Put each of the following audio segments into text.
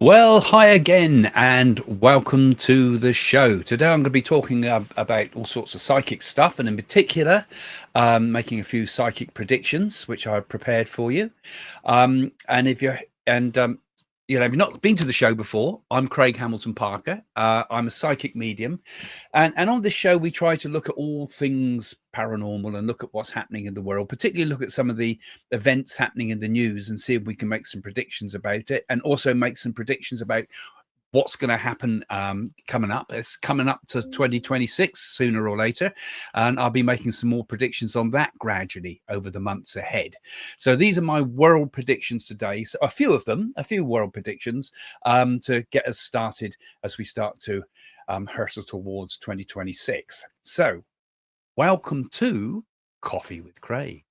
Well, hi again, and welcome to the show. Today, I'm going to be talking about all sorts of psychic stuff, and in particular, making a few psychic predictions, which I've prepared for you. And if you're and if you've not been to the show before, I'm Craig Hamilton Parker. I'm a psychic medium, and on this show, we try to look at all things paranormal and look at what's happening in the world, particularly look at some of the events happening in the news and see if we can make some predictions about it, and also make some predictions about what's going to happen coming up. It's coming up to 2026 sooner or later, and I'll be making some more predictions on that gradually over the months ahead. So these are my world predictions today. So a few world predictions to get us started as we start to hurtle towards 2026. So welcome to Coffee with Craig.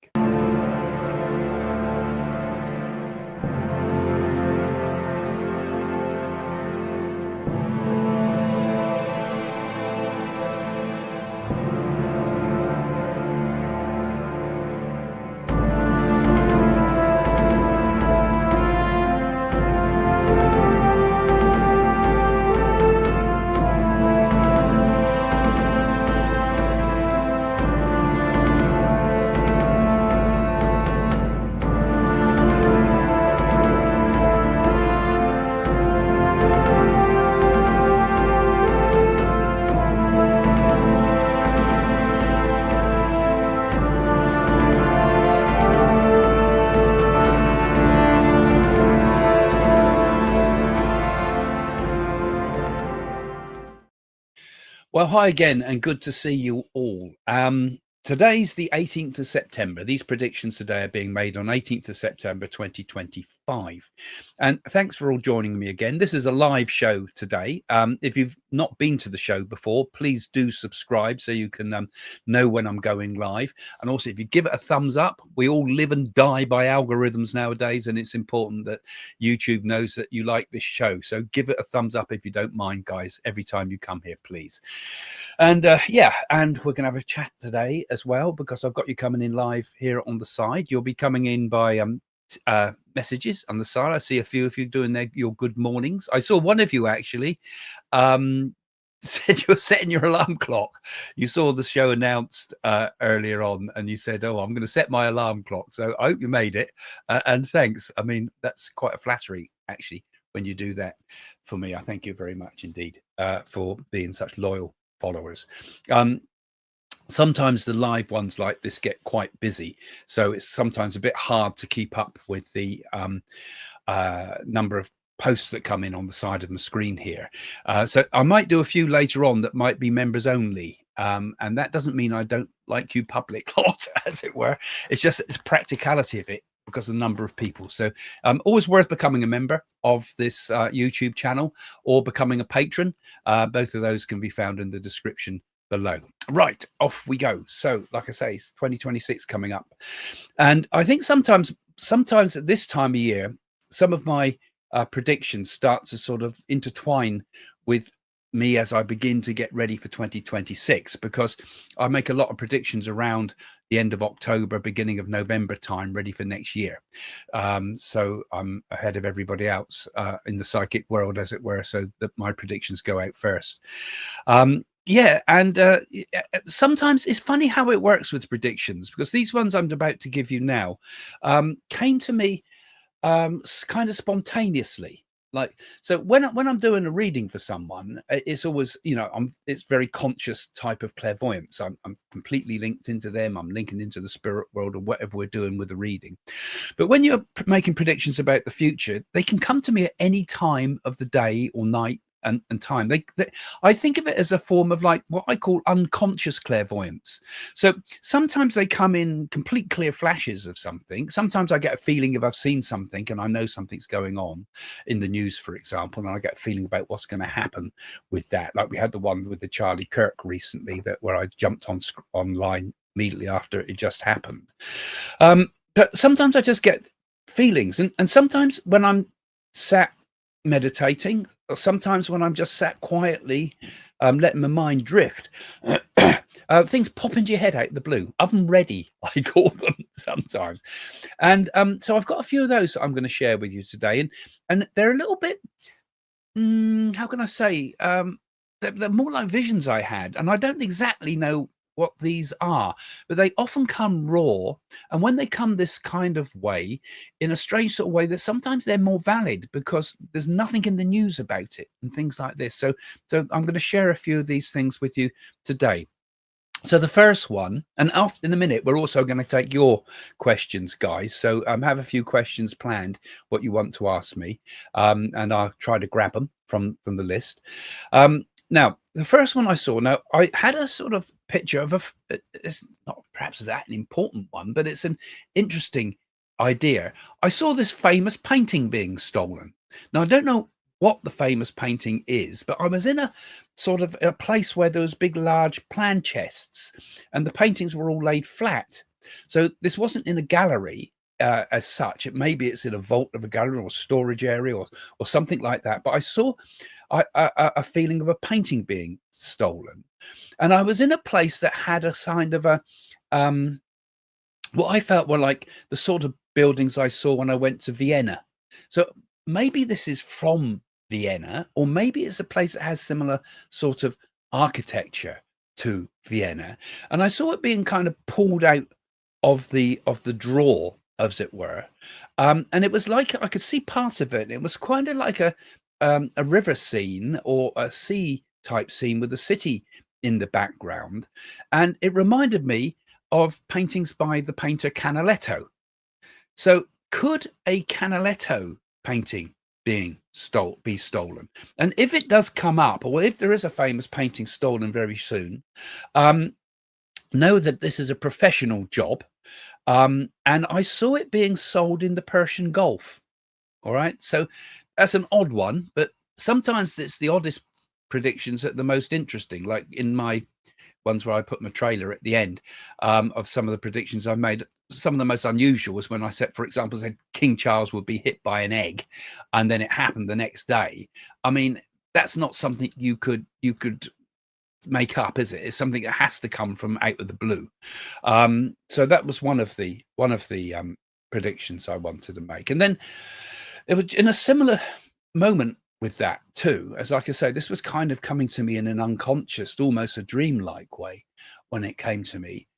Well, hi again, and good to see you all. Today's the 18th of September. These predictions today are being made on 18th of September 2025. And thanks for all joining me again. This is a live show today. If you've not been to the show before, please do subscribe so you can know when I'm going live. And also, if you give it a thumbs up, we all live and die by algorithms nowadays, and it's important that YouTube knows that you like this show. So give it a thumbs up if you don't mind, guys, every time you come here, please. And and we're going to have a chat today as well, because I've got you coming in live here on the side. You'll be coming in by messages on the side. I see a few of you doing your good mornings. I saw one of you actually said you're setting your alarm clock. You saw the show announced earlier on, and you said, "Oh, I'm going to set my alarm clock." So I hope you made it, and thanks. I mean, that's quite a flattery actually when you do that for me. I thank you very much indeed for being such loyal followers. Sometimes the live ones like this get quite busy, so it's sometimes a bit hard to keep up with the number of posts that come in on the side of the screen here. So I might do a few later on that might be members only, and that doesn't mean I don't like you public lot, as it were. It's just it's practicality of it because of the number of people. So always worth becoming a member of this YouTube channel or becoming a patron. Both of those can be found in the description below. Right, off we go. So like I say, it's 2026 coming up, and I think sometimes at this time of year, some of my predictions start to sort of intertwine with me as I begin to get ready for 2026, because I make a lot of predictions around the end of October, beginning of November time, ready for next year. So I'm ahead of everybody else in the psychic world, as it were, so that my predictions go out first. Sometimes it's funny how it works with predictions, because these ones I'm about to give you now came to me kind of spontaneously. Like, so when I'm doing a reading for someone, it's always, it's very conscious type of clairvoyance. I'm completely linked into them. I'm linking into the spirit world or whatever we're doing with the reading. But when you're making predictions about the future, they can come to me at any time of the day or night and time. I think of it as a form of like what I call unconscious clairvoyance. So sometimes they come in complete clear flashes of something. Sometimes I get a feeling if I've seen something and I know something's going on in the news, for example, and I get a feeling about what's going to happen with that. Like we had the one with the Charlie Kirk recently, where I jumped online immediately after it just happened. But sometimes I just get feelings, and sometimes when I'm sat meditating, or sometimes when I'm just sat quietly letting my mind drift, things pop into your head out of the blue. Oven ready, I call them sometimes. And so I've got a few of those that I'm going to share with you today, and they're a little bit how can I say? They're more like visions I had, and I don't exactly know what these are, but they often come raw. And when they come this kind of way, in a strange sort of way, that sometimes they're more valid because there's nothing in the news about it and things like this. So I'm going to share a few of these things with you today. So the first one, and after in a minute, we're also going to take your questions, guys. So have a few questions planned, what you want to ask me, and I'll try to grab them from the list. Now, the first one I saw, now I had a sort of picture of it's not perhaps that an important one, but it's an interesting idea. I saw this famous painting being stolen. Now, I don't know what the famous painting is, but I was in a sort of a place where there was big, large plan chests, and the paintings were all laid flat. So this wasn't in a gallery as such. Maybe it's in a vault of a gallery or storage area or something like that. But I saw a feeling of a painting being stolen, and I was in a place that had a kind of a what I felt were like the sort of buildings I saw when I went to Vienna. So maybe this is from Vienna, or maybe it's a place that has similar sort of architecture to Vienna. And I saw it being kind of pulled out of the drawer, as it were. And it was like I could see part of it. It was kind of like a river scene or a sea type scene with a city in the background. And it reminded me of paintings by the painter Canaletto. So could a Canaletto painting be stolen? And if it does come up, or if there is a famous painting stolen very soon, know that this is a professional job. And I saw it being sold in the Persian Gulf. All right. So that's an odd one, but sometimes it's the oddest predictions that are the most interesting, like in my ones where I put my trailer at the end of some of the predictions I've made. Some of the most unusual was when I said, for example, said King Charles would be hit by an egg, and then it happened the next day. I mean, that's not something you could make up, is it? It's something that has to come from out of the blue. So that was one of the predictions I wanted to make. And then it was in a similar moment with that too, as like I say, this was kind of coming to me in an unconscious, almost a dreamlike way when it came to me.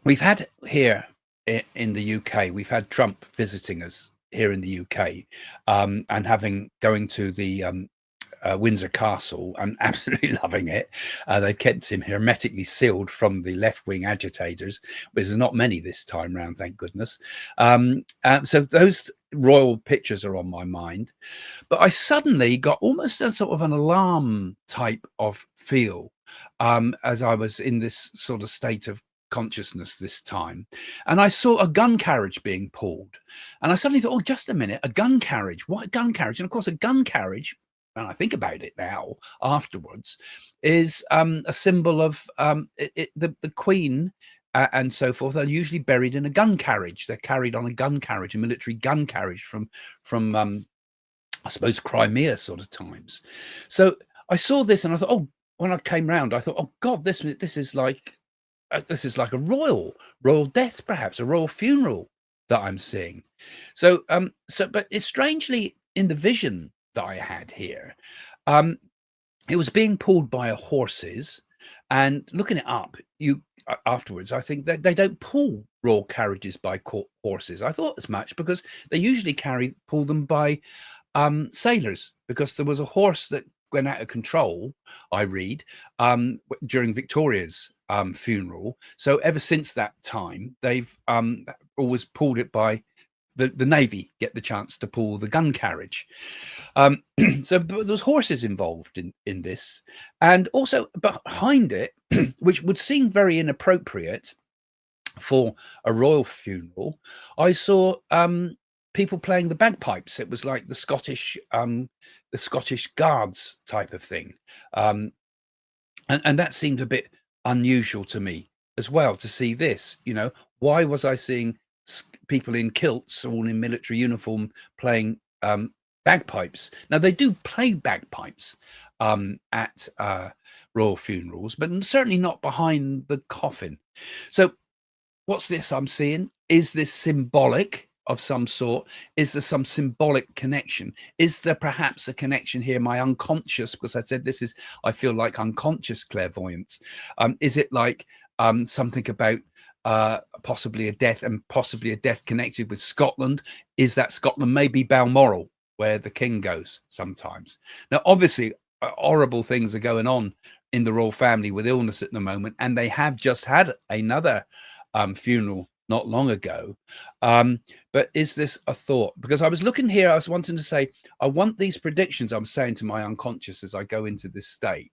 We've had here in the UK, we've had Trump visiting us here in the UK, and going to the Windsor Castle. I'm absolutely loving it. They've kept him hermetically sealed from the left-wing agitators, but there's not many this time round, thank goodness. So those royal pictures are on my mind. But I suddenly got almost a sort of an alarm type of feel as I was in this sort of state of consciousness this time, and I saw a gun carriage being pulled, and I suddenly thought, oh, just a minute, a gun carriage, what a gun carriage? And of course a gun carriage, and I think about it now afterwards, is a symbol of the Queen and so forth are usually buried in a gun carriage. They're carried on a gun carriage, a military gun carriage from I suppose Crimea sort of times. So I saw this and I thought, oh, when I came round, I thought, oh God, this is like a royal death, perhaps a royal funeral that I'm seeing. So but it's strangely in the vision that I had here, it was being pulled by horses, and looking it up, afterwards, I think that they don't pull royal carriages by horses. I thought as much, because they usually pull them by sailors, because there was a horse that went out of control, I read, during Victoria's funeral. So ever since that time, they've always pulled it by the Navy, get the chance to pull the gun carriage. So there's horses involved in this, and also behind it, which would seem very inappropriate for a royal funeral, I saw people playing the bagpipes. It was like the Scottish Guards type of thing, and that seemed a bit unusual to me as well, to see this. Why was I seeing people in kilts, all in military uniform, playing bagpipes? Now they do play bagpipes at royal funerals, but certainly not behind the coffin. So what's this I'm seeing? Is this symbolic of some sort? Is there some symbolic connection? Is there perhaps a connection here, my unconscious, because I said this is, I feel like unconscious clairvoyance. Is it like something about possibly a death, and possibly a death connected with Scotland? Is that Scotland maybe Balmoral, where the king goes sometimes? Now, obviously, horrible things are going on in the royal family with illness at the moment, and they have just had another funeral not long ago. But is this a thought? Because I was looking here, I was wanting to say, I want these predictions. I'm saying to my unconscious as I go into this state,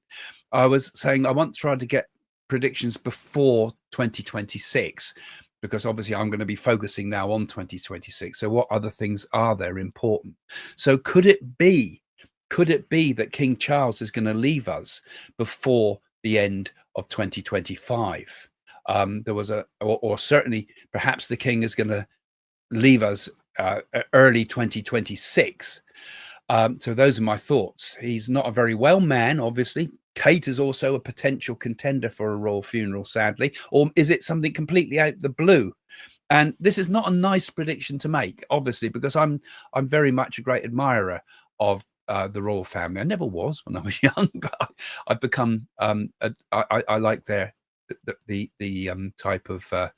I was saying I want to try to get predictions before 2026, because obviously I'm going to be focusing now on 2026. So what other things are there important? So could it be that King Charles is going to leave us before the end of 2025? There was or certainly perhaps the king is going to leave us early 2026. So those are my thoughts. He's not a very well man, obviously. Kate is also a potential contender for a royal funeral, sadly. Or is it something completely out the blue? And this is not a nice prediction to make, obviously, because I'm very much a great admirer of the royal family. I never was when I was young, but I've become I like the type of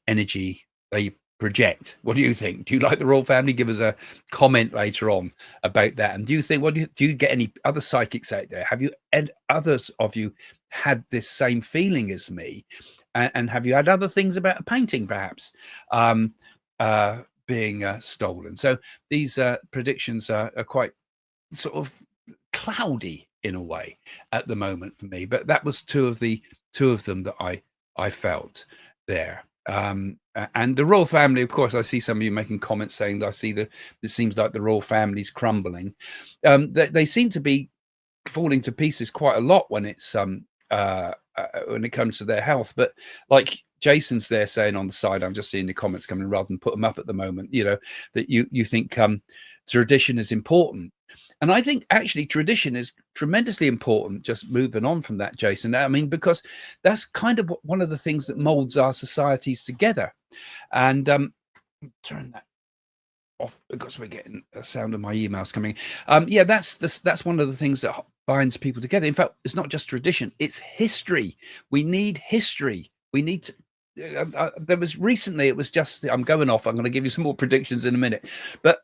energy they project. What do you think? Do you like the royal family? Give us a comment later on about that. And do you think, do you get any other psychics out there? Have you, and others of you, had this same feeling as me? And have you had other things about a painting perhaps being stolen? So these predictions are quite sort of cloudy in a way at the moment for me, but that was two of them that I felt there. And the royal family, of course, I see some of you making comments saying that I see it seems like the royal family's crumbling. They seem to be falling to pieces quite a lot when it's when it comes to their health. But like Jason's there saying on the side, I'm just seeing the comments coming rather than put them up at the moment, you know, that you think tradition is important. And I think actually tradition is tremendously important, just moving on from that, Jason. I mean, because that's kind of one of the things that molds our societies together. And turn that off because we're getting a sound of my emails coming. Yeah, that's one of the things that binds people together. In fact, it's not just tradition, it's history. We need history. We need to. There was recently, it was just, I'm going off, I'm going to give you some more predictions in a minute. But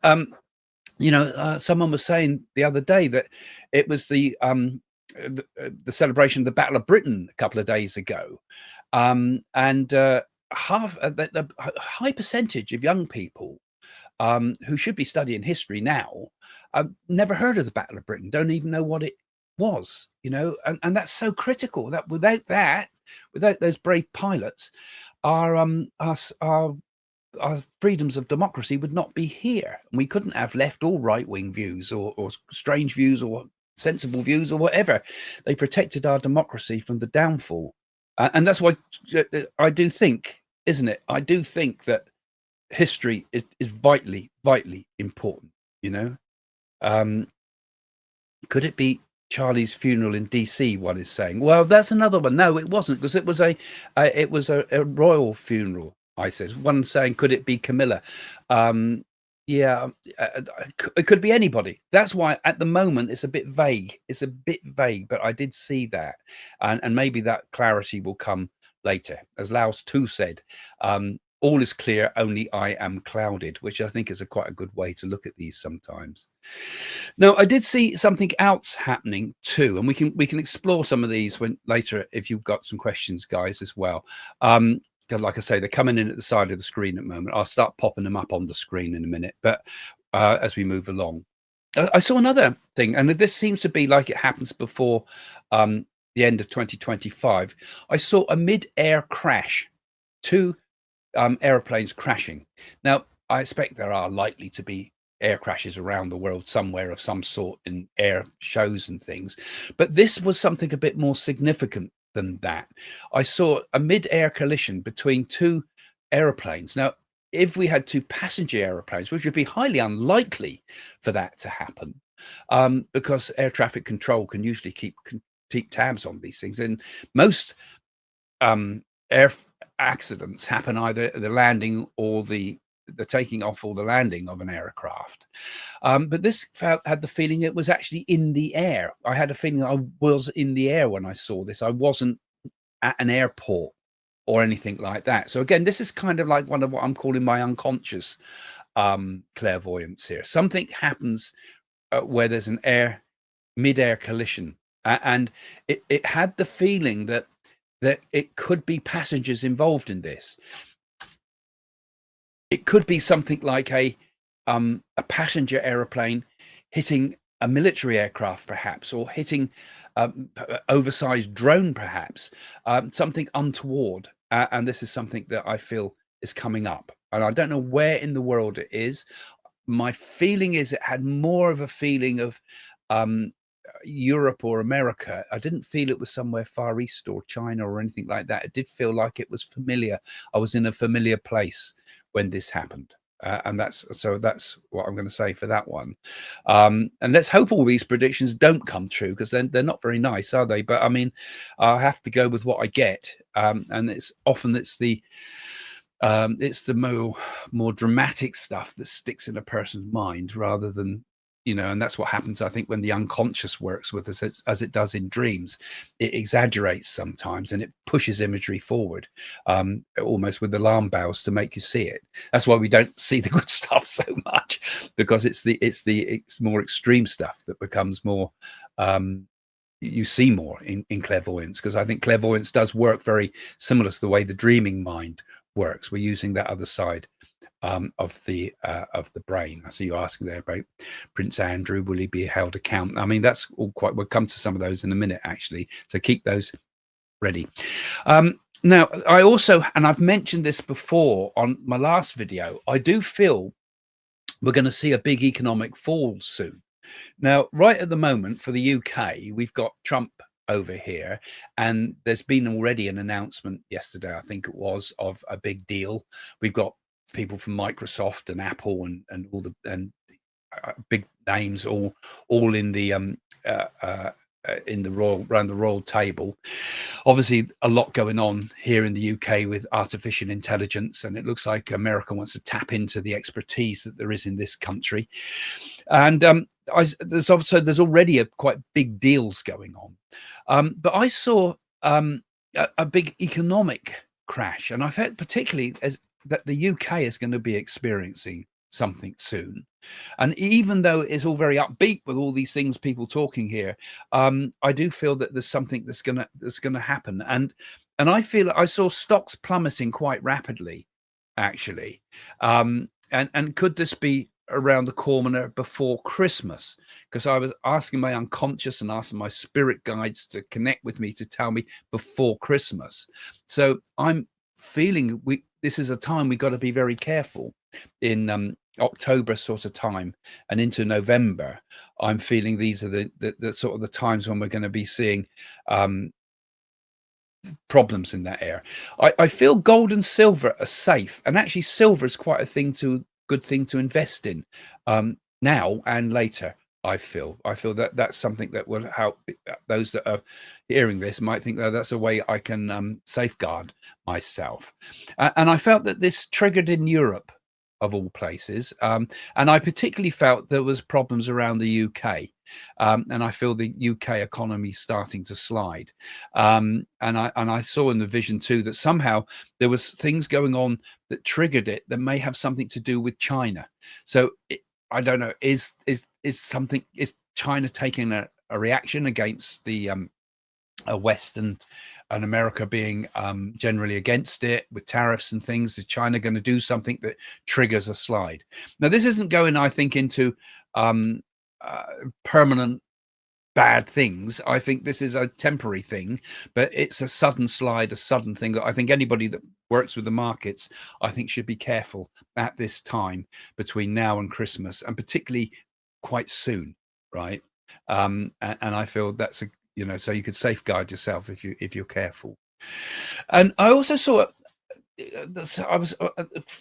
you know, someone was saying the other day that it was the celebration of the Battle of Britain a couple of days ago, and half the high percentage of young people who should be studying history now never heard of the Battle of Britain, don't even know what it was, you know, and that's so critical. That without those brave pilots, our freedoms of democracy would not be here, and we couldn't have left all right-wing views or strange views or sensible views or whatever. They protected our democracy from the downfall, and that's why I do think, isn't it? I do think that history is vitally important, you know. Could it be Charlie's funeral in DC? One is saying. Well, that's another one. No, it wasn't, because it was a royal funeral. I said. One saying, could it be Camilla? Yeah, it could be anybody. That's why at the moment it's a bit vague. It's a bit vague, but I did see that, and maybe that clarity will come later. As Laos too said, all is clear, only I am clouded, which I think is quite a good way to look at these sometimes. Now, I did see something else happening too, and we can explore some of these when later if you've got some questions, guys, as well. Like I say, they're coming in at the side of the screen at the moment. I'll start popping them up on the screen in a minute, but as we move along. I saw another thing, and this seems to be like it happens before the end of 2025. I saw a mid-air crash, two aeroplanes crashing. Now, I expect there are likely to be air crashes around the world somewhere of some sort in air shows and things, but this was something a bit more significant than that. I saw a mid-air collision between two aeroplanes. Now, if we had two passenger aeroplanes, which would be highly unlikely for that to happen, because air traffic control can usually keep tabs on these things, and most air accidents happen either the landing or the the taking off or the landing of an aircraft. But this had the feeling it was actually in the air. I had a feeling I was in the air when I saw this. I wasn't at an airport or anything like that. So again, this is kind of like one of what I'm calling my unconscious clairvoyance here. Something happens where there's an mid-air collision, and it had the feeling that it could be passengers involved in this. It could be something like a passenger aeroplane hitting a military aircraft, perhaps, or hitting oversized drone, perhaps, something untoward. And this is something that I feel is coming up. And I don't know where in the world it is. My feeling is it had more of a feeling of Europe or America. I didn't feel it was somewhere Far East or China or anything like that. It did feel like it was familiar. I was in a familiar place when this happened. And that's what I'm going to say for that one. And let's hope all these predictions don't come true, because then they're not very nice, are they? But I mean, I have to go with what I get. And it's the more dramatic stuff that sticks in a person's mind, rather than, and that's what happens, I think, when the unconscious works with us, as it does in dreams. It exaggerates sometimes, and it pushes imagery forward, almost with alarm bells to make you see it. That's why we don't see the good stuff so much, because it's more extreme stuff that becomes more, you see more in clairvoyance, because I think clairvoyance does work very similar to the way the dreaming mind works. We're using that other side of the brain. I see you asking there about Prince Andrew. Will he be held account? I mean, that's all quite. We'll come to some of those in a minute, actually. So keep those ready. Now, I also, and I've mentioned this before on my last video, I do feel we're going to see a big economic fall soon. Now, right at the moment for the UK, we've got Trump over here, and there's been already an announcement yesterday, I think it was, of a big deal. We've got people from Microsoft and Apple and all the big names all in the around the royal table. Obviously, a lot going on here in the UK with artificial intelligence, and it looks like America wants to tap into the expertise that there is in this country. And there's already quite big deals going on, but I saw a big economic crash, and I felt particularly that the UK is going to be experiencing something soon. And even though it's all very upbeat with all these things people talking here, I do feel that there's something that's gonna happen. And I feel I saw stocks plummeting quite rapidly, actually. And could this be around the corner before Christmas? Because I was asking my unconscious and asking my spirit guides to connect with me to tell me before Christmas. So I'm feeling this is a time we got to be very careful in October sort of time and into November. I'm feeling these are the sort of the times when we're going to be seeing problems in that area. I feel gold and silver are safe, and actually silver is quite a good thing to invest in now and later. I feel that that's something that will help those that are hearing this might think that that's a way I can safeguard myself. And I felt that this triggered in Europe, of all places. And I particularly felt there was problems around the UK. And I feel the UK economy starting to slide. And I saw in the vision too that somehow there was things going on that triggered it that may have something to do with China. So I don't know, is China taking a reaction against the West and America being generally against it with tariffs and things? Is China going to do something that triggers a slide? Now, this isn't going, I think, into permanent bad things. I think this is a temporary thing, but it's a sudden slide, a sudden thing that I think anybody that works with the markets, I think, should be careful at this time between now and Christmas, and particularly quite soon, right? And I feel that's so you could safeguard yourself if you're careful. And I also saw I was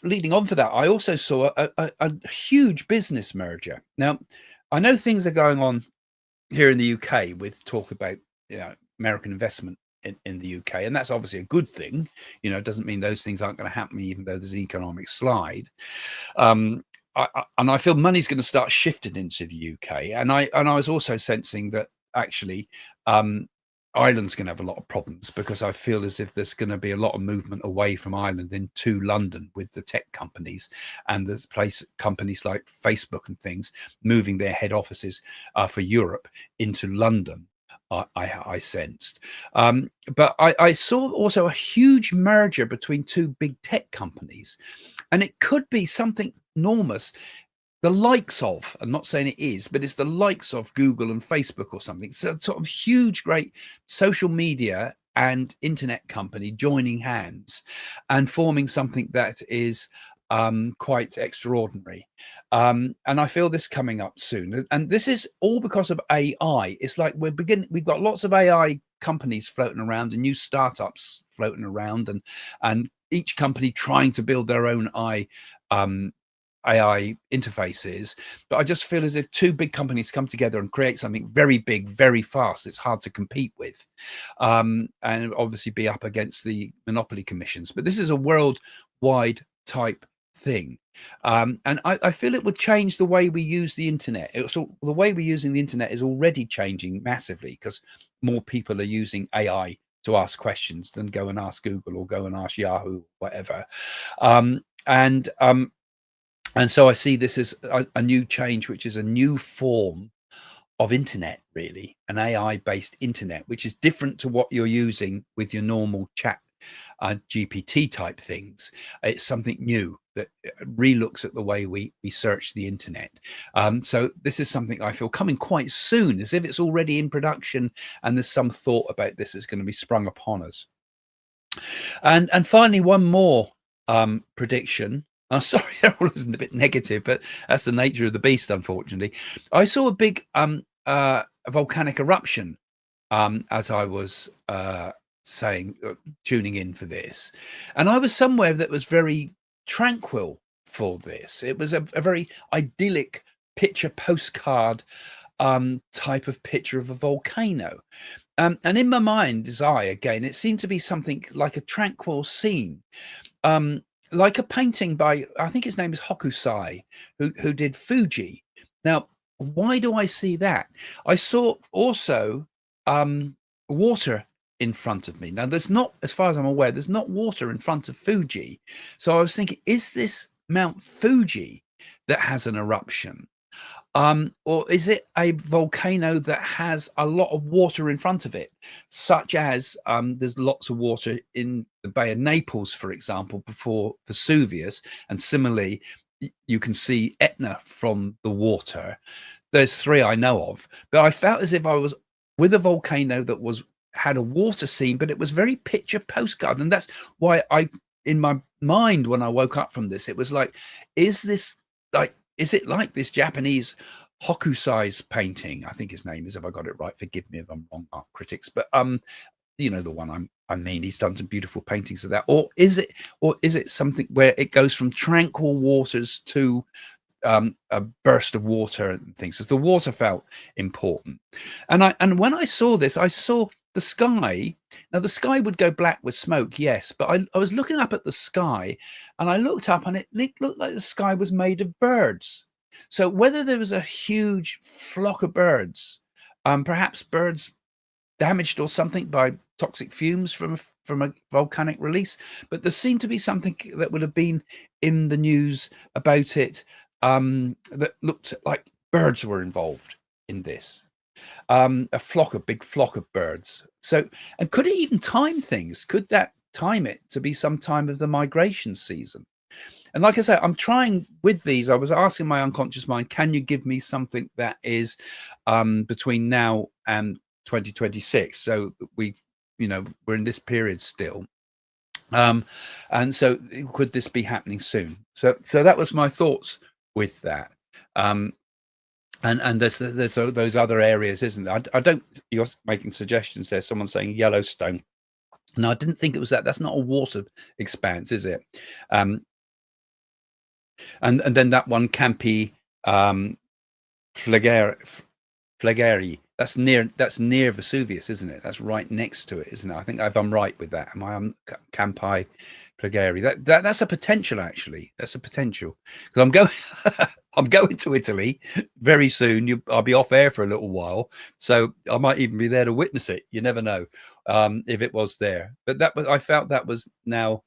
leading on for that. I also saw a huge business merger. Now, I know things are going on here in the UK with talk about American investment in the UK, and that's obviously a good thing. You know, it doesn't mean those things aren't going to happen, even though there's an economic slide. And I feel money's going to start shifting into the UK, and I was also sensing that actually Ireland's going to have a lot of problems, because I feel as if there's going to be a lot of movement away from Ireland into London with the tech companies, and there's companies like Facebook and things moving their head offices for Europe into London. I sensed, but I saw also a huge merger between two big tech companies, and it could be something enormous, the likes of, I'm not saying it is, but it's the likes of Google and Facebook or something. So sort of huge, great social media and internet company joining hands and forming something that is quite extraordinary. And I feel this coming up soon. And this is all because of AI. It's like we've got lots of AI companies floating around and new startups floating around, and each company trying to build their own AI interfaces. But I just feel as if two big companies come together and create something very big, very fast. It's hard to compete with, and obviously be up against the monopoly commissions. But this is a worldwide type thing, and I feel it would change the way we use the internet. So the way we're using the internet is already changing massively, because more people are using AI to ask questions than go and ask Google or go and ask Yahoo, whatever. And so I see this as a new change, which is a new form of internet, really, an AI-based internet, which is different to what you're using with your normal chat GPT type things. It's something new that relooks at the way we search the internet. So this is something I feel coming quite soon, as if it's already in production, and there's some thought about this is going to be sprung upon us. And finally, one more prediction. I'm sorry, that wasn't a bit negative, but that's the nature of the beast, unfortunately. I saw a big volcanic eruption as I was tuning in for this. And I was somewhere that was very tranquil for this. It was a very idyllic picture postcard type of picture of a volcano. And in my mind's eye, again, it seemed to be something like a tranquil scene. Like a painting by, I think his name is Hokusai, who did Fuji. Now, why do I see that? I saw also water in front of me. Now, there's not, as far as I'm aware, there's not water in front of Fuji. So I was thinking, is this Mount Fuji that has an eruption? Or is it a volcano that has a lot of water in front of it, such as there's lots of water in the Bay of Naples, for example, before Vesuvius, and similarly you can see Etna from the water. There's three I know of, but I felt as if I was with a volcano that had a water scene, but it was very picture postcard, and that's why in my mind when I woke up from this, it was like, is it like this Japanese Hokusai's painting? I think his name is, if I got it right, forgive me if I'm wrong, art critics, but you know the one I mean, he's done some beautiful paintings of that. Or is it something where it goes from tranquil waters to a burst of water and things? So the water felt important. And when I saw this, I saw the sky. Now the sky would go black with smoke, yes, but I was looking up at the sky, and I looked up and it looked like the sky was made of birds. So whether there was a huge flock of birds, perhaps birds damaged or something by toxic fumes from a volcanic release, but there seemed to be something that would have been in the news about it that looked like birds were involved in this. A big flock of birds. So, and could it even time things? Could that time it to be some time of the migration season? And like I say, I'm trying with these. I was asking my unconscious mind, can you give me something that is between now and 2026? So we're in this period still. And so could this be happening soon? So that was my thoughts with that. And there's those other areas, isn't there? I don't. You're making suggestions there. Someone's saying Yellowstone. No, I didn't think it was that. That's not a water expanse, is it? And then that one, Campi Flegrei. near Vesuvius, isn't it? That's right next to it, isn't it? I think if I'm right with that. Am I on Campi Pligari? That's a potential, actually. That's a potential, because I'm going I'm going to Italy very soon. I'll be off air for a little while, so I might even be there to witness it. You never know if it was there. But I felt that was now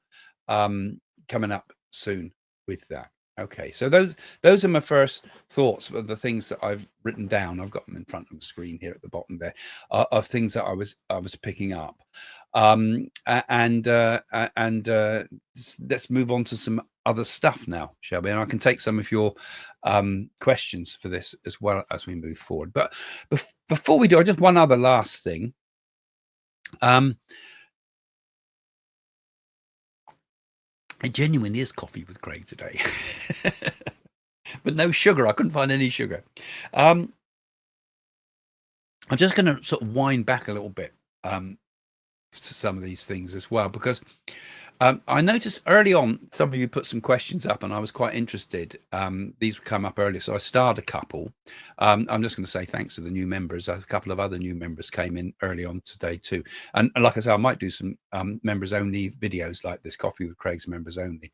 coming up soon with that. Okay, so those are my first thoughts of the things that I've written down. I've got them in front of the screen here at the bottom there, of things that I was picking up. And let's move on to some other stuff now, shall we? And I can take some of your questions for this as well as we move forward. But before we do, just one other last thing. It genuinely is coffee with Craig today, but no sugar. I couldn't find any sugar. I'm just going to sort of wind back a little bit to some of these things as well, because I noticed early on some of you put some questions up, and I was quite interested. These would come up earlier, so I starred a couple. I'm just going to say thanks to the new members. A couple of other new members came in early on today too, and like I said, I might do some members only videos like this, Coffee with Craig's members only.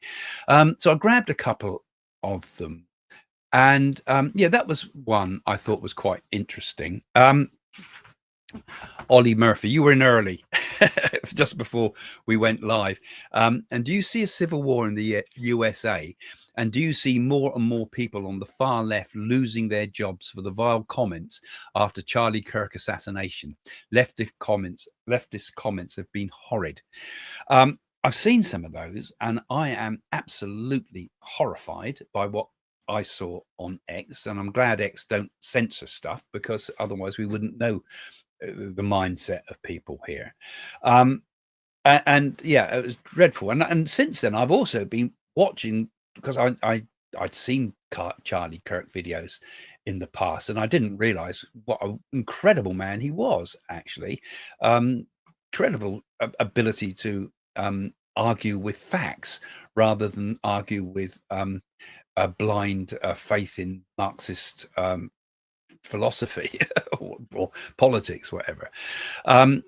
So I grabbed a couple of them, and yeah, that was one I thought was quite interesting. Ollie Murphy, you were in early, just before we went live. And do you see a civil war in the USA? And do you see more and more people on the far left losing their jobs for the vile comments after Charlie Kirk assassination? Leftist comments have been horrid. I've seen some of those, and I am absolutely horrified by what I saw on X. And I'm glad X don't censor stuff, because otherwise we wouldn't know the mindset of people here. And yeah, it was dreadful. And since then, I've also been watching, because I'd seen Charlie Kirk videos in the past, and I didn't realize what an incredible man he was, actually. Incredible ability to argue with facts rather than argue with a blind faith in Marxist philosophy or politics, whatever. And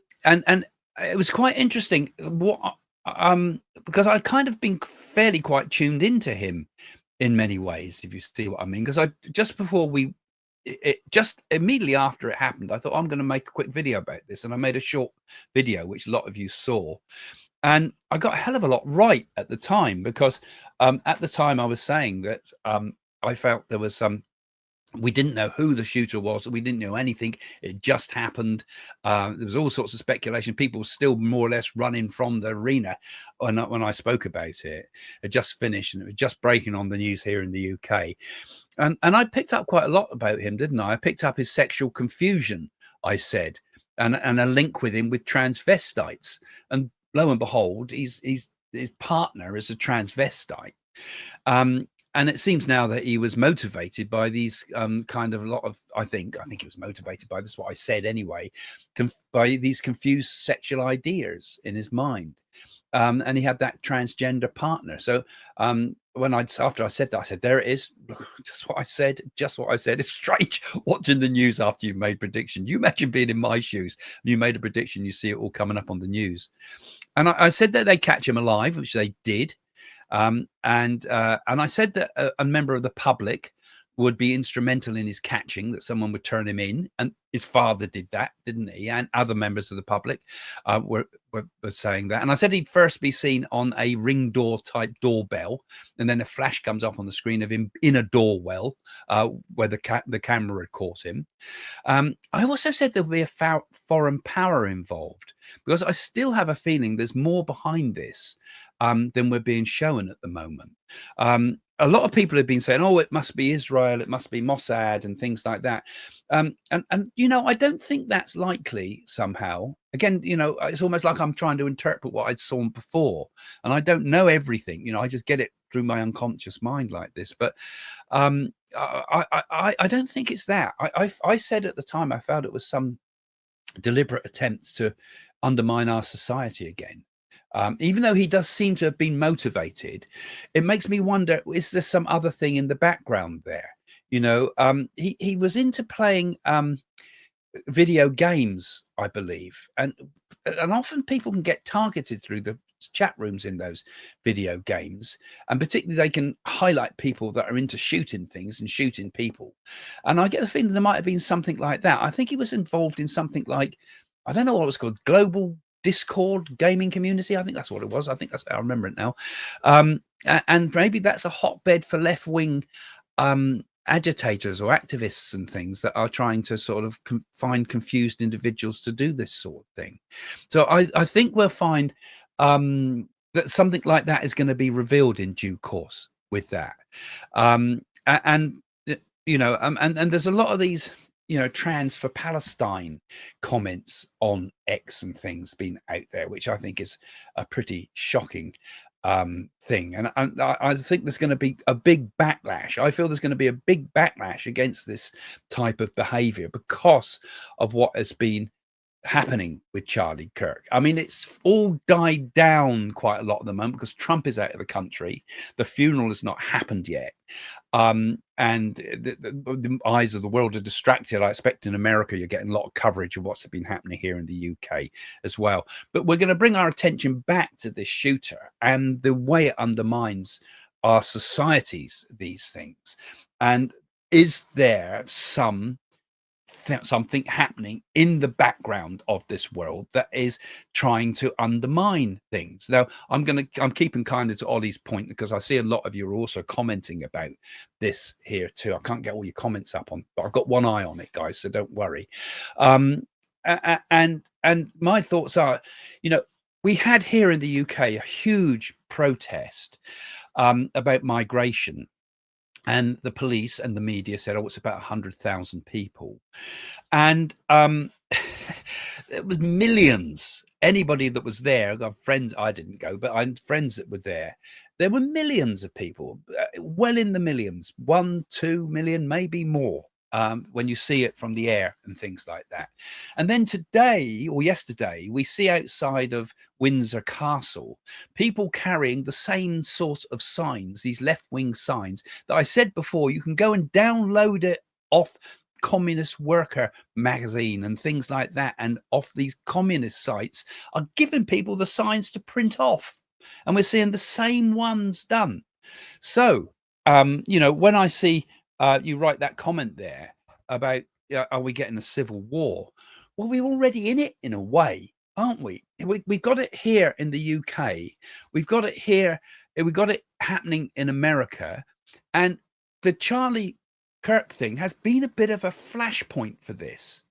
it was quite interesting because I kind of been fairly quite tuned into him in many ways, if you see what I mean, because just immediately after it happened, I thought, I'm going to make a quick video about this, and I made a short video which a lot of you saw, and I got a hell of a lot right at the time, because at the time I was saying that I felt there was we didn't know who the shooter was. We didn't know anything. It just happened. There was all sorts of speculation. People were still more or less running from the arena when I spoke about it. It just finished, and it was just breaking on the news here in the UK. And I picked up quite a lot about him, didn't I? I picked up his sexual confusion, I said, and a link with him with transvestites. And lo and behold, his partner is a transvestite. And it seems now that he was motivated by these kind of I think he was motivated by, this is what I said anyway, by these confused sexual ideas in his mind. And he had that transgender partner. So after I said that, I said, there it is. Just what I said. It's strange watching the news after you've made prediction. You imagine being in my shoes. You made a prediction. You see it all coming up on the news. And I said that they catch him alive, which they did. And I said that a member of the public would be instrumental in his catching, that someone would turn him in, and his father did that, didn't he? And other members of the public were saying that. And I said he'd first be seen on a ring door type doorbell, and then a flash comes up on the screen of him in a doorwell where the camera had caught him. I also said there would be a foreign power involved, because I still have a feeling there's more behind this than we're being shown at the moment. A lot of people have been saying, oh, it must be Israel, it must be Mossad and things like that. And I don't think that's likely somehow. Again, it's almost like I'm trying to interpret what I'd saw before, and I don't know everything. I just get it through my unconscious mind like this. But I don't think it's that. I said at the time I felt it was some deliberate attempt to undermine our society again. Even though he does seem to have been motivated, it makes me wonder, is there some other thing in the background there? He was into playing video games, I believe, and often people can get targeted through the chat rooms in those video games, and particularly they can highlight people that are into shooting things and shooting people. And I get the feeling there might have been something like that. I think he was involved in something like, I don't know what it was called, Global Discord Gaming Community. I think that's what it was. I think that's, I remember it now. And maybe that's a hotbed for left-wing agitators or activists and things that are trying to sort of find confused individuals to do this sort of thing. So I think we'll find that something like that is going to be revealed in due course with that. And you know, and there's a lot of these, you know, trans for Palestine comments on X and things being out there, which I think is a pretty shocking thing. And I think there's going to be a big backlash. I feel there's going to be a big backlash against this type of behavior because of what has been happening with Charlie Kirk. I mean, it's all died down quite a lot at the moment because Trump is out of the country. The funeral has not happened yet. And the eyes of the world are distracted. I expect in America you're getting a lot of coverage of what's been happening here in the UK as well. But we're going to bring our attention back to this shooter and the way it undermines our societies, these things. And is there something happening in the background of this world that is trying to undermine things? Now, I'm keeping kind of to Ollie's point because I see a lot of you are also commenting about this here too. I can't get all your comments up on, but I've got one eye on it, guys, so don't worry. And my thoughts are, you know, we had here in the UK a huge protest about migration. And the police and the media said, oh, it's about 100,000 people. And it was millions. Anybody that was there, I've got friends, I didn't go, but I had friends that were there. There were millions of people, well in the millions, 1, 2 million, maybe more. When you see it from the air and things like that. And then today or yesterday, we see outside of Windsor Castle, people carrying the same sort of signs, these left-wing signs that I said before, you can go and download it off Communist Worker magazine and things like that. And off these communist sites are giving people the signs to print off. And we're seeing the same ones done. So, you know, when I see you write that comment there about, are we getting a civil war? Well, we're already in it in a way, aren't we? We got it here in the UK. We've got it here. We've got it happening in America. And the Charlie Kirk thing has been a bit of a flashpoint for this.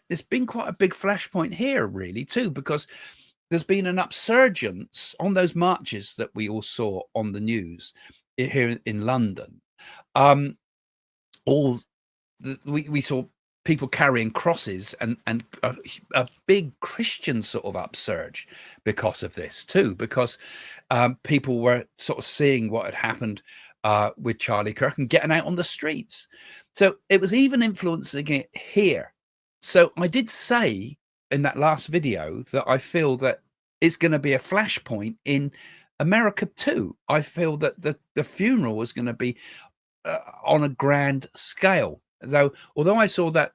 It's been quite a big flashpoint here, really, too, because there's been an upsurgence on those marches that we all saw on the news here in London. We saw people carrying crosses and a big Christian sort of upsurge because of this too, because people were sort of seeing what had happened with Charlie Kirk and getting out on the streets. So it was even influencing it here. So I did say in that last video that I feel that it's going to be a flashpoint in America too. I feel that the funeral is going to be on a grand scale. Although I saw that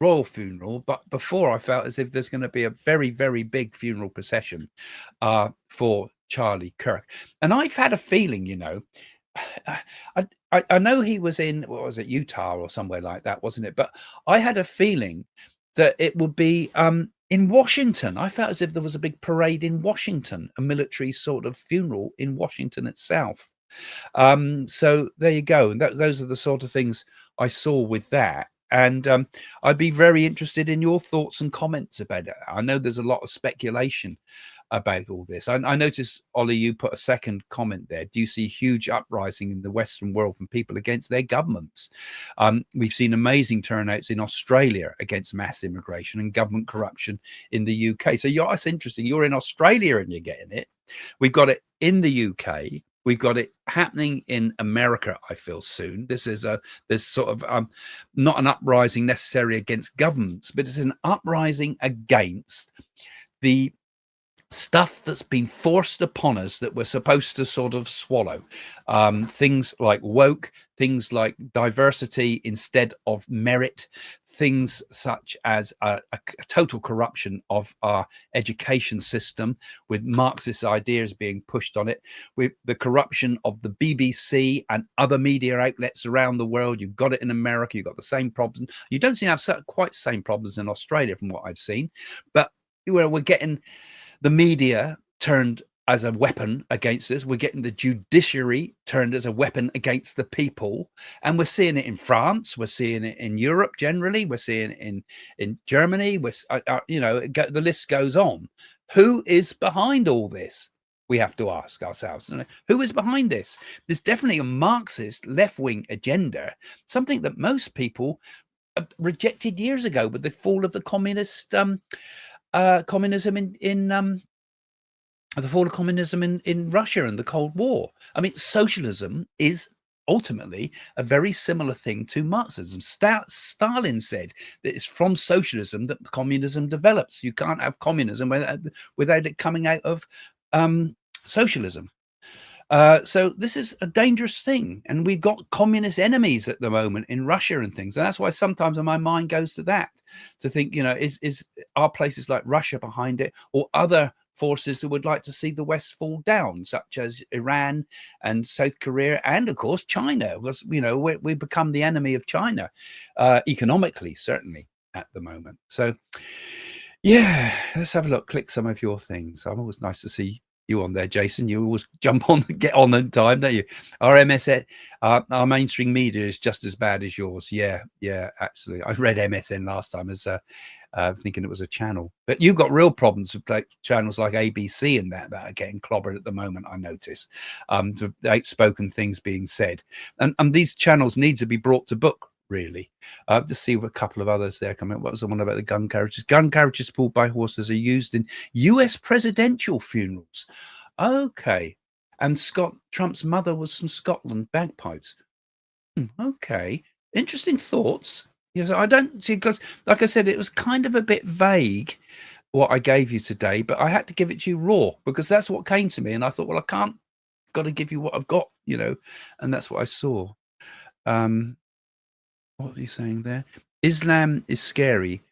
royal funeral, but before I felt as if there's going to be a very, very big funeral procession for Charlie Kirk. And I've had a feeling, you know, I know he was in, what was it, Utah or somewhere like that, wasn't it? But I had a feeling that it would be in Washington. I felt as if there was a big parade in Washington, a military sort of funeral in Washington itself. So there you go. And those are the sort of things I saw with that. And I'd be very interested in your thoughts and comments about it. I know there's a lot of speculation about all this. I noticed, Ollie, you put a second comment there. Do you see huge uprising in the Western world from people against their governments? We've seen amazing turnouts in Australia against mass immigration and government corruption in the UK. So it's interesting. You're in Australia and you're getting it. We've got it in the UK. We've got it happening in America, I feel, soon. This is there's sort of not an uprising necessarily against governments, but it's an uprising against the stuff that's been forced upon us that we're supposed to sort of swallow. Things like woke, things like diversity instead of merit, things such as a total corruption of our education system, with Marxist ideas being pushed on it, with the corruption of the BBC and other media outlets around the world. You've got it in America, you've got the same problem. You don't seem to have quite the same problems in Australia from what I've seen, but we're getting the media turned as a weapon against us. We're getting the judiciary turned as a weapon against the people. And we're seeing it in France. We're seeing it in Europe generally. We're seeing it in Germany. The list goes on. Who is behind all this? We have to ask ourselves, who is behind this? There's definitely a Marxist left-wing agenda, something that most people rejected years ago with the fall of the communist communism in the fall of communism in Russia and the Cold War. I mean, socialism is ultimately a very similar thing to Marxism. Stalin said that it's from socialism that communism develops. You can't have communism without it coming out of socialism. So this is a dangerous thing, and we've got communist enemies at the moment in Russia and things, and that's why sometimes my mind goes to that, to think, are places like Russia behind it, or other forces that would like to see the West fall down, such as Iran and South Korea, and of course China. Was we become the enemy of China economically, certainly at the moment. So yeah, let's have a look. Click some of your things. I'm always nice to see you on there, Jason. You always jump on, get on in time, don't you? Our MSN, our mainstream media is just as bad as yours. Yeah, absolutely. I read MSN last time as thinking it was a channel, but you've got real problems with channels like ABC and that are getting clobbered at the moment. I notice to outspoken things being said, and these channels need to be brought to book. Really, just see a couple of others there coming. What was the one about the gun carriages? Gun carriages pulled by horses are used in U.S. presidential funerals. Okay, and Trump's mother was from Scotland. Bagpipes. Okay, interesting thoughts. Yes, I don't see, because, like I said, it was kind of a bit vague what I gave you today, but I had to give it to you raw because that's what came to me, and I thought, well, I can't. Got to give you what I've got, and that's what I saw. What are you saying there? Islam is scary,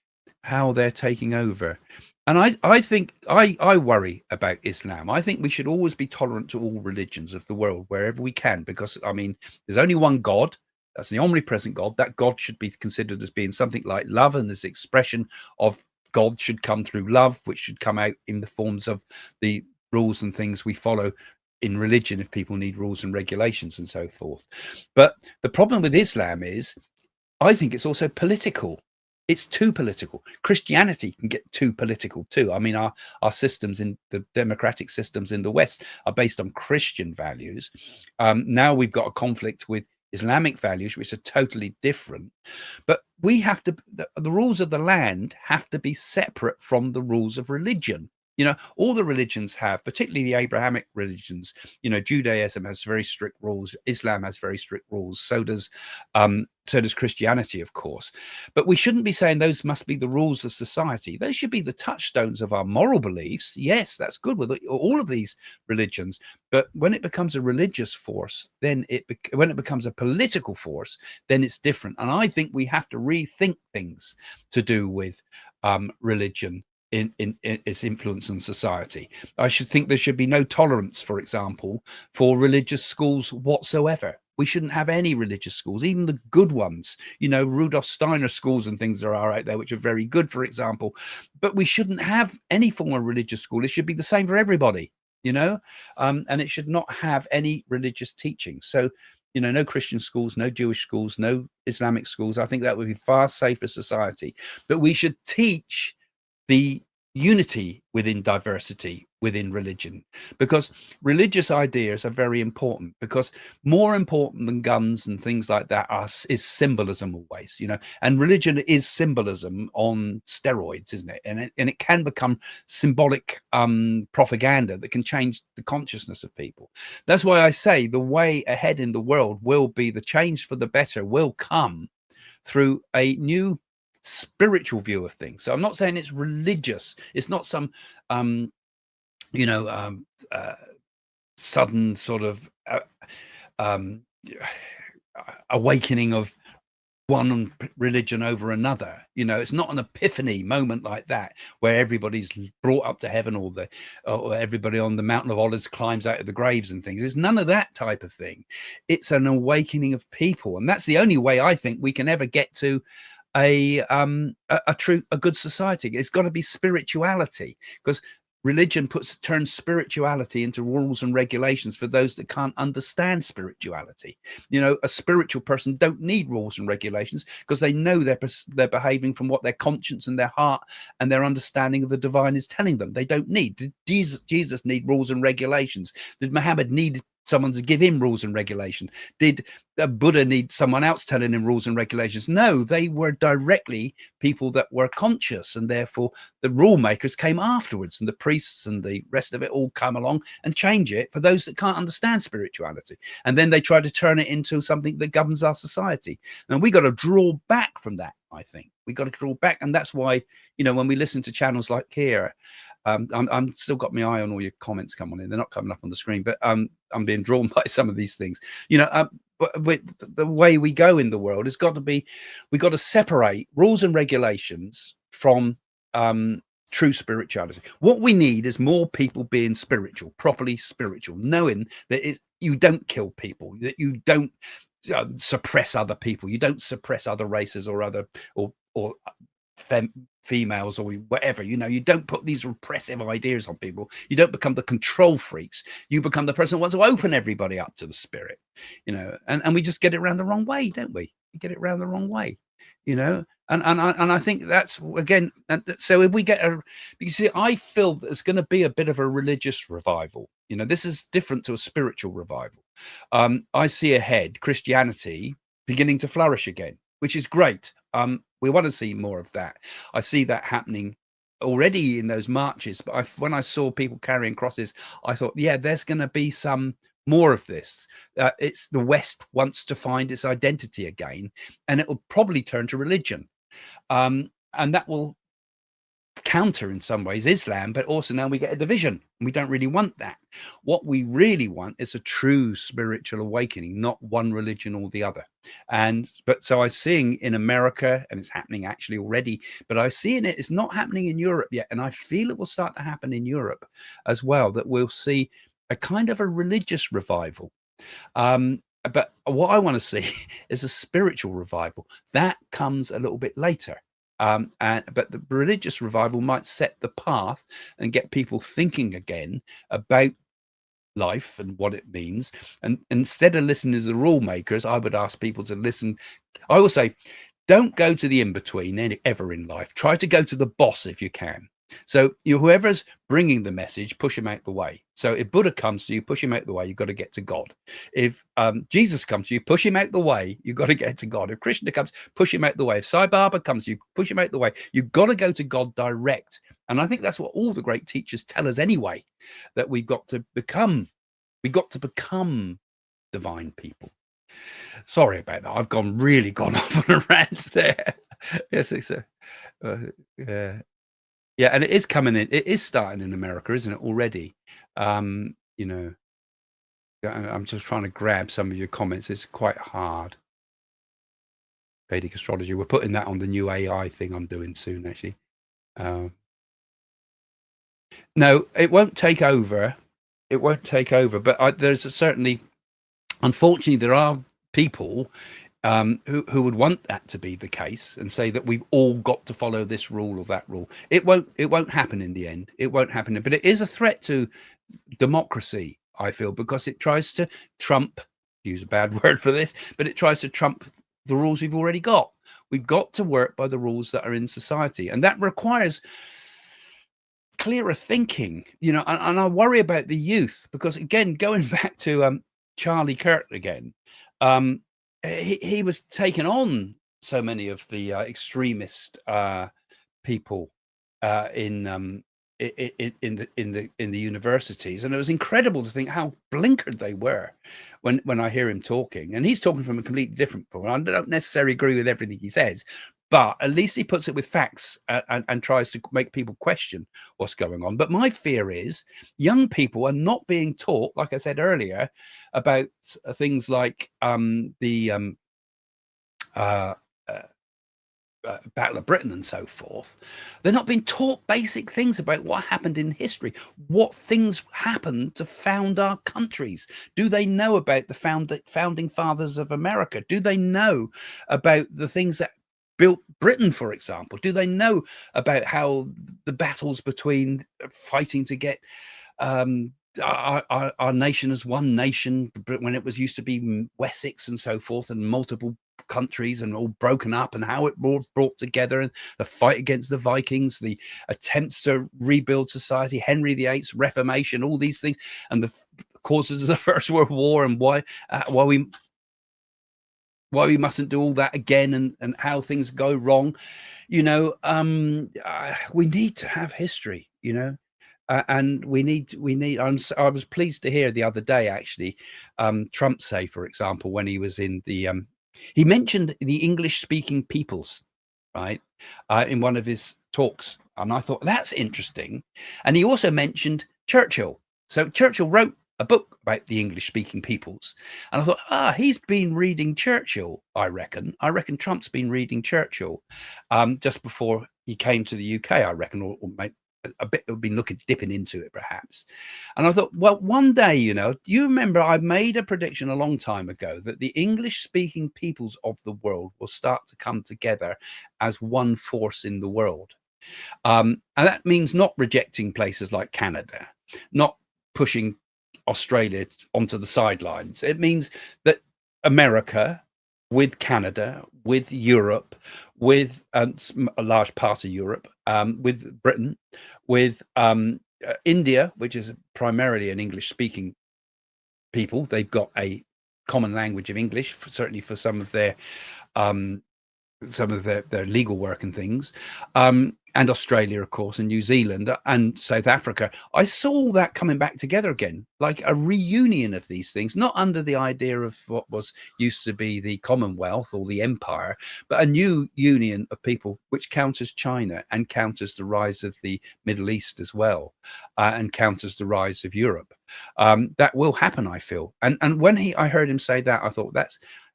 how they're taking over. And I think I worry about Islam. I think we should always be tolerant to all religions of the world wherever we can, because, I mean, there's only one God. That's the omnipresent God. That God should be considered as being something like love, and this expression of God should come through love, which should come out in the forms of the rules and things we follow in religion if people need rules and regulations and so forth. But the problem with Islam is, I think it's also political. It's too political. Christianity can get too political too. I mean, our systems in the democratic systems in the West are based on Christian values. Now we've got a conflict with Islamic values, which are totally different. But we have to, the rules of the land have to be separate from the rules of religion. All the religions have, particularly the Abrahamic religions. Judaism has very strict rules. Islam has very strict rules. So does Christianity, of course. But we shouldn't be saying those must be the rules of society. Those should be the touchstones of our moral beliefs. Yes, that's good with all of these religions. But when it becomes a religious force, then when it becomes a political force, then it's different. And I think we have to rethink things to do with religion in its influence on society. I should think there should be no tolerance, for example, for religious schools whatsoever. We shouldn't have any religious schools, even the good ones, Rudolf Steiner schools and things there are out there, which are very good, for example. But we shouldn't have any form of religious school. It should be the same for everybody, and it should not have any religious teaching. So, no Christian schools, no Jewish schools, no Islamic schools. I think that would be far safer society. But we should teach the unity within diversity within religion, because religious ideas are very important, because more important than guns and things like that is symbolism always, and religion is symbolism on steroids, isn't it? And it can become symbolic propaganda that can change the consciousness of people. That's why I say the way ahead in the world will be, the change for the better will come through a new spiritual view of things. So I'm not saying it's religious. It's not some you know, sudden sort of um, awakening of one religion over another. You know, it's not an epiphany moment like that where everybody's brought up to heaven, or everybody on the Mountain of Olives climbs out of the graves and things. It's none of that type of thing. It's an awakening of people, and that's the only way I think we can ever get to a good society. It's got to be spirituality, because religion turns spirituality into rules and regulations for those that can't understand spirituality. You know, a spiritual person don't need rules and regulations because they know they're behaving from what their conscience and their heart and their understanding of the divine is telling them. They don't need. Did Jesus need rules and regulations? Did Muhammad need someone to give him rules and regulations? Did Buddha need someone else telling him rules and regulations? No, they were directly people that were conscious, and therefore the rule makers came afterwards, and the priests and the rest of it all come along and change it for those that can't understand spirituality. And then they try to turn it into something that governs our society. And we got to draw back from that. I think we got to draw back, and that's why, you know, when we listen to channels like here, I'm still got my eye on all your comments coming in. They're not coming up on the screen, but I'm being drawn by some of these things. You know, but the way we go in the world has got to be, we got to separate rules and regulations from true spirituality. What we need is more people being spiritual, properly spiritual, knowing that you don't kill people, that you don't suppress other people, you don't suppress other races or other or females or whatever. You know, you don't put these repressive ideas on people. You don't become the control freaks. You become the person who wants to open everybody up to the spirit. You know, and we just get it around the wrong way, don't we? We get it around the wrong way. You know, and I think that's, again, so if we get you see, I feel that there's going to be a bit of a religious revival. You know, this is different to a spiritual revival. I see ahead Christianity beginning to flourish again, which is great. We want to see more of that. I see that happening already in those marches, but when I saw people carrying crosses, I thought, yeah, there's going to be some more of this. It's the West wants to find its identity again, and it will probably turn to religion, and that will counter in some ways Islam, but also now we get a division. We don't really want that. What we really want is a true spiritual awakening, not one religion or the other. But so I'm seeing in America, and it's happening actually already, but I see it's not happening in Europe yet, and I feel it will start to happen in Europe as well, that we'll see a kind of a religious revival. But what I want to see is a spiritual revival that comes a little bit later. But the religious revival might set the path and get people thinking again about life and what it means. And instead of listening to the rule makers, I would ask people to listen. I will say, don't go to the in-between ever in life. Try to go to the boss if you can. So whoever's bringing the message, push him out the way. So if Buddha comes to you, push him out the way, you've got to get to God. If Jesus comes to you, push him out the way, you've got to get to God. If Krishna comes, push him out the way. If Sai Baba comes to you, push him out the way. You've got to go to God direct. And I think that's what all the great teachers tell us anyway, that we've got to become divine people. Sorry about that. I've really gone off on a rant there. Yes, it's yeah, and it is coming in. It is starting in America, isn't it, already? You know, I'm just trying to grab some of your comments. It's quite hard. Vedic astrology. We're putting that on the new AI thing I'm doing soon, actually. No, it won't take over. It won't take over. But there's certainly, unfortunately, there are people who would want that to be the case and say that we've all got to follow this rule or that rule. It won't happen in the end. It won't happen. But it is a threat to democracy, I feel, because it tries to trump, use a bad word for this, but it tries to trump the rules we've already got. We've got to work by the rules that are in society, and that requires clearer thinking, you know, and I worry about the youth, because again, going back to Charlie Kirk again, he was taking on so many of the extremist people in in the universities, and it was incredible to think how blinkered they were when I hear him talking. And he's talking from a completely different point. I don't necessarily agree with everything he says, but at least he puts it with facts and tries to make people question what's going on. But my fear is young people are not being taught, like I said earlier, about things like the Battle of Britain and so forth. They're not being taught basic things about what happened in history, what things happened to found our countries. Do they know about the founding fathers of America? Do they know about the things that built Britain, for example? Do they know about how the battles between fighting to get our nation as one nation, when it was used to be Wessex and so forth, and multiple countries and all broken up, and how it brought together, and the fight against the Vikings, the attempts to rebuild society, Henry VIII's Reformation, all these things, and the causes of the First World War, and why we mustn't do all that again, and how things go wrong. We need to have history, and we need I was pleased to hear the other day, actually, Trump say, for example, when he was in the he mentioned the English speaking peoples, right, in one of his talks, and I thought that's interesting. And he also mentioned Churchill. So Churchill wrote a book about the English speaking peoples, and I thought, he's been reading Churchill. I reckon Trump's been reading Churchill just before he came to the UK, I reckon, or maybe a bit, have been dipping into it perhaps. And I thought, well, one day, you remember I made a prediction a long time ago that the English speaking peoples of the world will start to come together as one force in the world. And that means not rejecting places like Canada, not pushing Australia onto the sidelines. It means that America, with Canada, with Europe, with a large part of Europe, with Britain, with India, which is primarily an English-speaking people. They've got a common language of English, certainly for some of their legal work and things, and Australia, of course, and New Zealand and South Africa. I saw all that coming back together again, like a reunion of these things, not under the idea of what was used to be the Commonwealth or the Empire, but a new union of people, which counters China and counters the rise of the Middle East as well, and counters the rise of Europe. That will happen, I feel. And when I heard him say that, I thought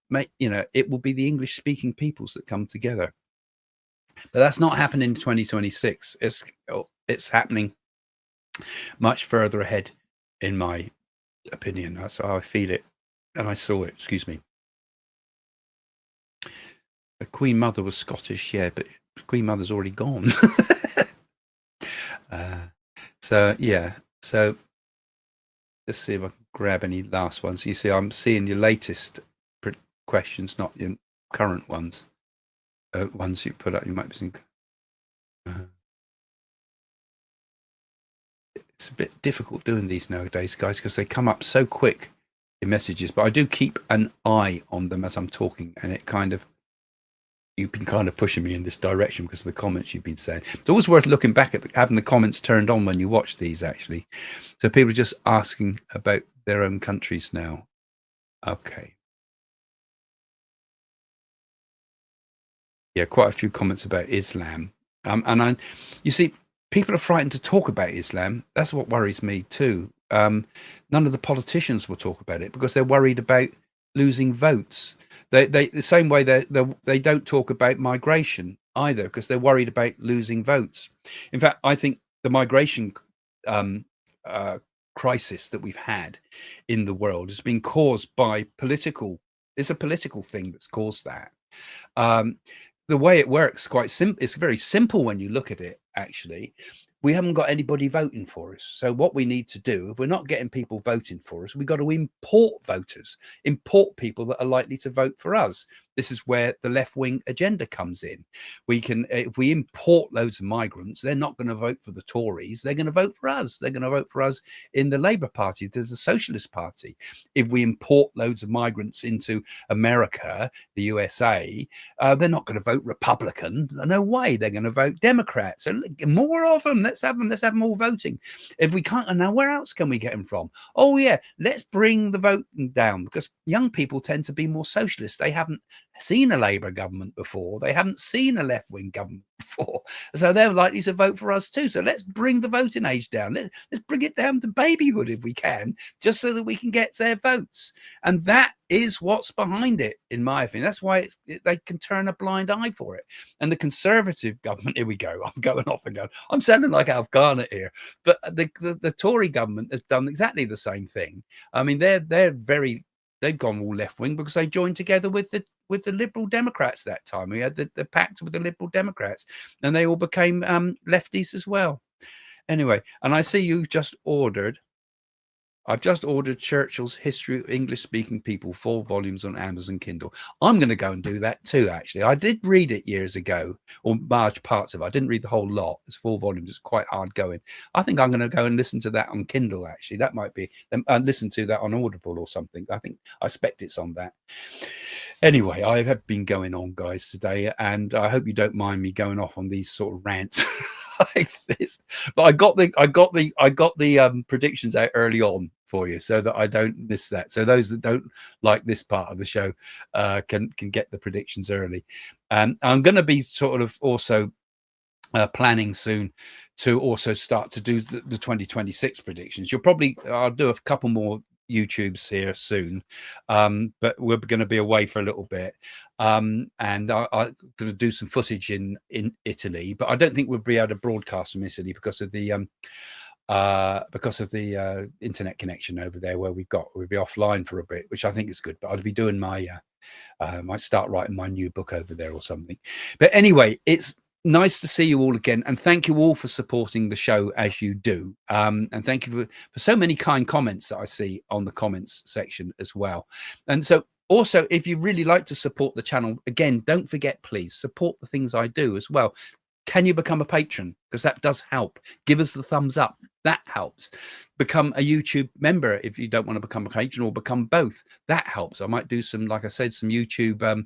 it will be the English speaking peoples that come together. But that's not happening in 2026. It's happening much further ahead, in my opinion. That's how I feel it, and I saw it. Excuse me. The Queen Mother was Scottish, yeah, but Queen Mother's already gone. So let's see if I can grab any last ones. You see, I'm seeing your latest questions, not your current ones. Ones you put up, you might be thinking, it's a bit difficult doing these nowadays, guys, because they come up so quick in messages. But I do keep an eye on them as I'm talking, and you've been kind of pushing me in this direction because of the comments you've been saying. It's always worth looking back at having the comments turned on when you watch these, actually. So people are just asking about their own countries now. Okay. Yeah, quite a few comments about Islam. You see, people are frightened to talk about Islam. That's what worries me too. None of the politicians will talk about it because they're worried about losing votes. They the same way they don't talk about migration either because they're worried about losing votes. In fact, I think the migration crisis that we've had in the world has been caused by it's a political thing that's caused that. The way it works, it's very simple when you look at it, actually. We haven't got anybody voting for us. So what we need to do, if we're not getting people voting for us, we've got to import voters, import people that are likely to vote for us. This is where the left-wing agenda comes in. We can, if we import loads of migrants, they're not going to vote for the Tories. They're going to vote for us. They're going to vote for us in the Labour Party, there's the Socialist Party. If we import loads of migrants into America, the USA, they're not going to vote Republican. No way. They're going to vote Democrat. So more of them. Let's have them. Let's have them all voting. If we can't, now where else can we get them from? Oh yeah, let's bring the voting down, because young people tend to be more socialist. They haven't seen a Labour government before. They haven't seen a left-wing government before. So they're likely to vote for us too. So let's bring the voting age down. Let's bring it down to babyhood if we can, just so that we can get their votes. And that is what's behind it, in my opinion. That's why they can turn a blind eye for it. And the Conservative government, here we go. I'm going off again. I'm sounding like Afghana here. But the Tory government has done exactly the same thing. I mean, they've gone all left wing because they joined together with the Liberal Democrats that time. We had the pact with the Liberal Democrats, and they all became lefties as well. Anyway, and I see you've just ordered. I've just ordered Churchill's History of English-Speaking People, 4 volumes on Amazon Kindle. I'm going to go and do that too, actually. I did read it years ago, or large parts of it. I didn't read the whole lot. It's 4 volumes. It's quite hard going. I think I'm going to go and listen to that on Kindle, actually. That might be, listen to that on Audible or something. I expect it's on that. Anyway, I have been going on, guys, today, and I hope you don't mind me going off on these sort of rants like this. But I got the predictions out early on for you, so that I don't miss that. So those that don't like this part of the show can get the predictions early. I'm going to be sort of also planning soon to also start to do the 2026 predictions. I'll do a couple more YouTubes here soon, but we're going to be away for a little bit, and I'm going to do some footage in Italy, but I don't think we'll be able to broadcast from Italy because of the internet connection over there where we'll be offline for a bit, which I think is good. But I'll be doing my might start writing my new book over there or something. But anyway, it's nice to see you all again, and thank you all for supporting the show as you do, and thank you for so many kind comments that I see on the comments section as well. And so also, if you really like to support the channel, again, don't forget, please support the things I do as well. Can you become a patron? Because that does help. Give us the thumbs up. That helps. Become a YouTube member if you don't want to become a patron, or become both. That helps. I might do some, like I said, some YouTube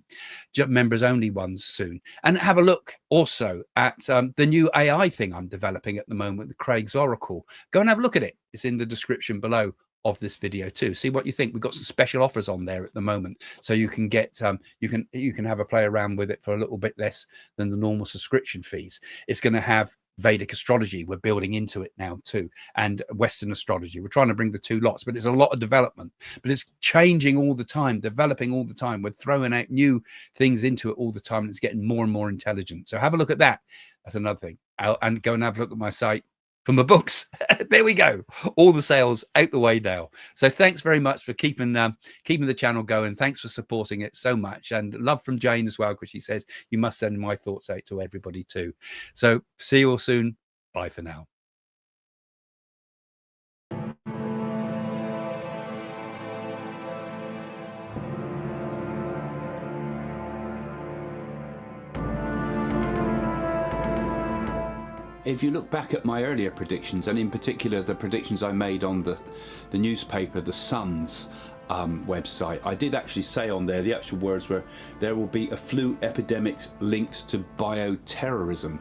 members only ones soon. And have a look also at the new AI thing I'm developing at the moment, the Craig's Oracle. Go and have a look at it. It's in the description below of this video too. See what you think. We've got some special offers on there at the moment, so you can get you can have a play around with it for a little bit less than the normal subscription fees. It's going to have Vedic astrology we're building into it now too, and Western astrology. We're trying to bring the two lots, but it's a lot of development, but it's changing all the time, developing all the time. We're throwing out new things into it all the time, and it's getting more and more intelligent. So have a look at that. That's another thing. And go and have a look at my site for my books. There we go. All the sales out the way now. So thanks very much for keeping the channel going. Thanks for supporting it so much, and love from Jane as well, because she says you must send my thoughts out to everybody too. So see you all soon. Bye for now. If you look back at my earlier predictions, and in particular the predictions I made on the newspaper, the Sun's website, I did actually say on there, the actual words were, there will be a flu epidemic linked to bioterrorism.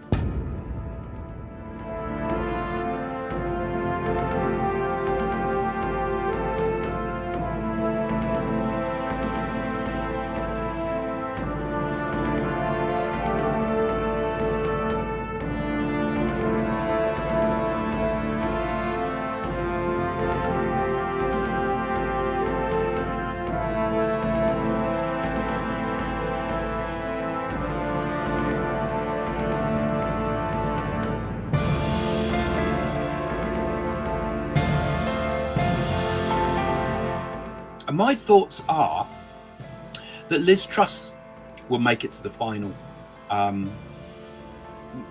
And my thoughts are that Liz Truss will make it to the final,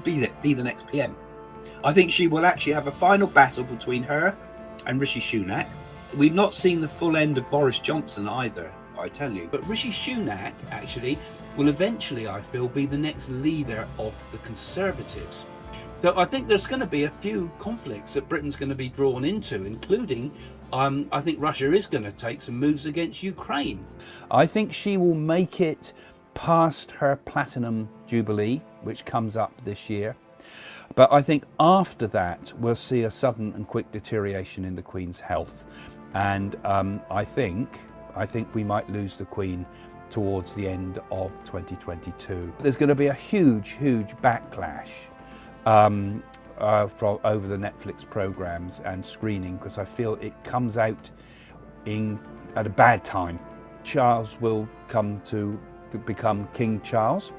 be the next PM. I think she will actually have a final battle between her and Rishi Sunak. We've not seen the full end of Boris Johnson either. I tell you. But Rishi Sunak actually will eventually, I feel, be the next leader of the Conservatives. So I think there's going to be a few conflicts that Britain's going to be drawn into, including I think Russia is going to take some moves against Ukraine. I think she will make it past her platinum jubilee, which comes up this year. But I think after that, we'll see a sudden and quick deterioration in the Queen's health. And I think we might lose the Queen towards the end of 2022. There's going to be a huge backlash from over the Netflix programs and screening, because I feel it comes out at a bad time. Charles will come to become King Charles,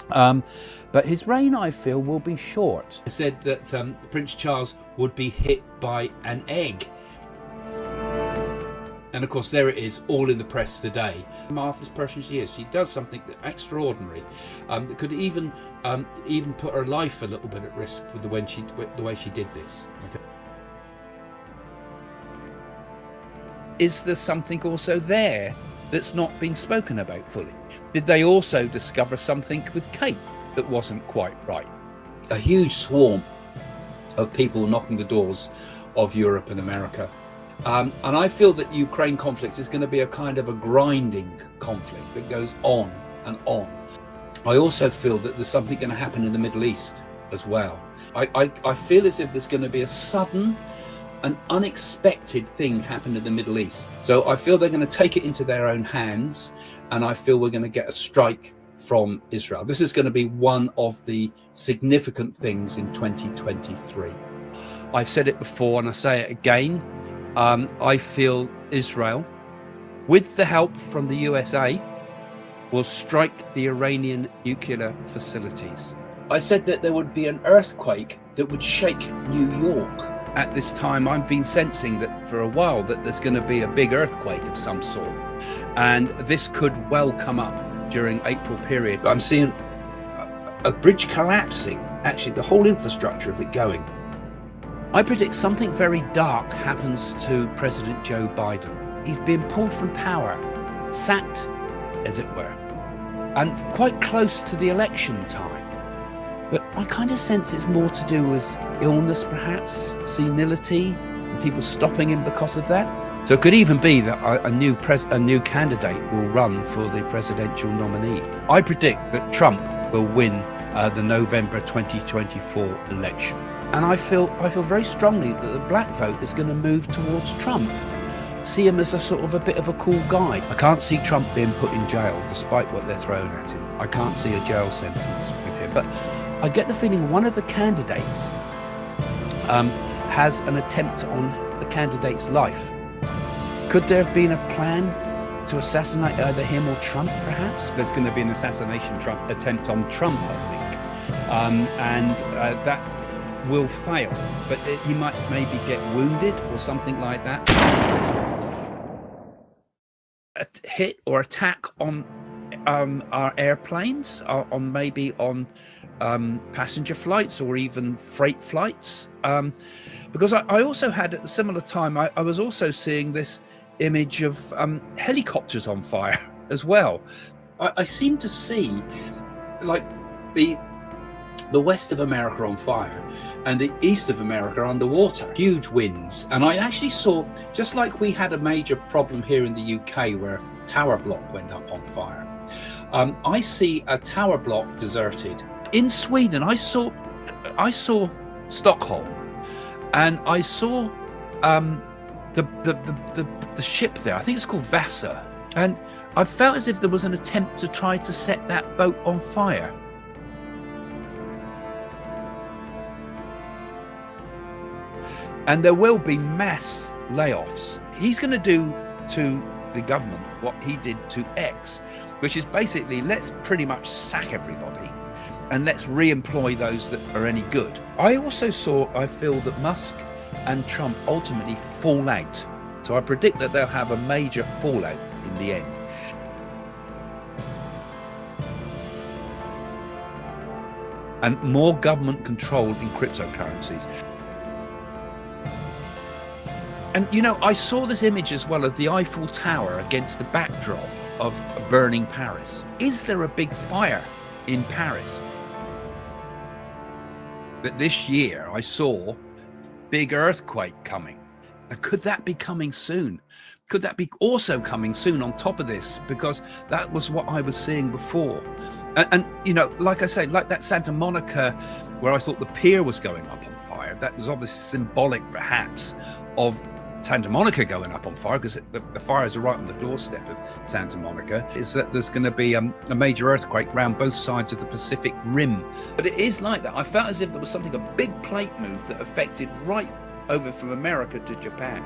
but his reign, I feel, will be short. I said that Prince Charles would be hit by an egg. And of course, there it is, all in the press today. Marvelous person she is. She does something extraordinary. That could even put her life a little bit at risk with the way she did this. Okay. Is there something also there that's not been spoken about fully? Did they also discover something with Kate that wasn't quite right? A huge swarm of people knocking the doors of Europe and America. And I feel that Ukraine conflict is going to be a kind of a grinding conflict that goes on and on. I also feel that there's something going to happen in the Middle East as well. I feel as if there's going to be a sudden and unexpected thing happen in the Middle East. So I feel they're going to take it into their own hands, and I feel we're going to get a strike from Israel. This is going to be one of the significant things in 2023. I've said it before and I say it again. I feel Israel, with the help from the USA, will strike the Iranian nuclear facilities. I said that there would be an earthquake that would shake New York. At this time, I've been sensing that for a while that there's going to be a big earthquake of some sort. And this could well come up during April period. I'm seeing a bridge collapsing, actually the whole infrastructure of it going. I predict something very dark happens to President Joe Biden. He's been pulled from power, sacked, as it were, and quite close to the election time. But I kind of sense it's more to do with illness, perhaps, senility, and people stopping him because of that. So it could even be that a new candidate will run for the presidential nominee. I predict that Trump will win the November 2024 election. And I feel very strongly that the black vote is going to move towards Trump. See him as a sort of a bit of a cool guy. I can't see Trump being put in jail despite what they're throwing at him. I can't see a jail sentence with him. But I get the feeling one of the candidates has an attempt on the candidate's life. Could there have been a plan to assassinate either him or Trump, perhaps? There's going to be an assassination attempt on Trump, I think. That will fail, but he might maybe get wounded or something like that. A hit or attack on our airplanes, on passenger flights or even freight flights. Because I also had at a similar time, I was also seeing this image of helicopters on fire as well. I seem to see like the west of America on fire and the east of America underwater, huge winds. And I actually saw, just like we had a major problem here in the UK where a tower block went up on fire, I see a tower block deserted. In Sweden, I saw Stockholm, and I saw the ship there. I think it's called Vasa, and I felt as if there was an attempt to try to set that boat on fire. And there will be mass layoffs. He's going to do to the government what he did to X, which is basically, let's pretty much sack everybody and let's re-employ those that are any good. I feel that Musk and Trump ultimately fall out. So I predict that they'll have a major fallout in the end. And more government control in cryptocurrencies. And you know, I saw this image as well of the Eiffel Tower against the backdrop of burning Paris. Is there a big fire in Paris? That this year I saw big earthquake coming. And could that be coming soon? Could that be also coming soon on top of this? Because that was what I was seeing before. And you know, like I say, like that Santa Monica where I thought the pier was going up on fire, that was obviously symbolic perhaps of Santa Monica going up on fire, because the fires are right on the doorstep of Santa Monica, is that there's going to be a major earthquake around both sides of the Pacific Rim. But it is like that. I felt as if there was something, a big plate move that affected right over from America to Japan.